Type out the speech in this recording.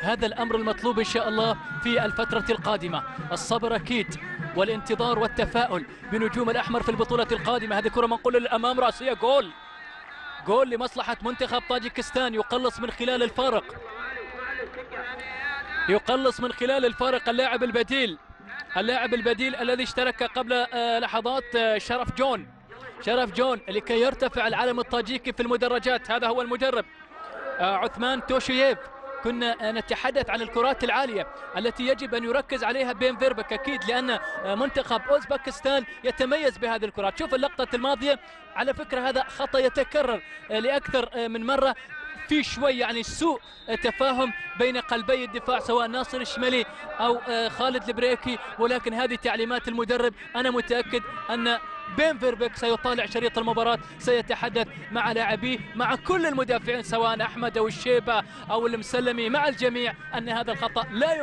هذا الأمر المطلوب إن شاء الله في الفترة القادمة. الصبر أكيد والانتظار والتفاؤل بنجوم الأحمر في البطولة القادمة. هذه كرة منقولة للأمام، رأسية، جول لمصلحة منتخب طاجيكستان. يقلص من خلال الفارق، يقلص من خلال الفارق اللاعب البديل الذي اشترك قبل لحظات، شرف جون لكي يرتفع العلم الطاجيكي في المدرجات. هذا هو المدرب عثمان توشييف. كنا نتحدث عن الكرات العالية التي يجب أن يركز عليها بين فيربك أكيد، لأن منتخب أوزبكستان يتميز بهذه الكرات. شوف اللقطة الماضية، على فكرة هذا خطأ يتكرر لأكثر من مرة، في شوي يعني سوء تفاهم بين قلبي الدفاع سواء ناصر الشمالي أو خالد البريكي، ولكن هذه تعليمات المدرب. أنا متأكد أن بين فيربك سيطالع شريط المباراة، سيتحدث مع لاعبيه، مع كل المدافعين سواء أحمد أو الشيبة أو المسلمي، مع الجميع، أن هذا الخطأ لا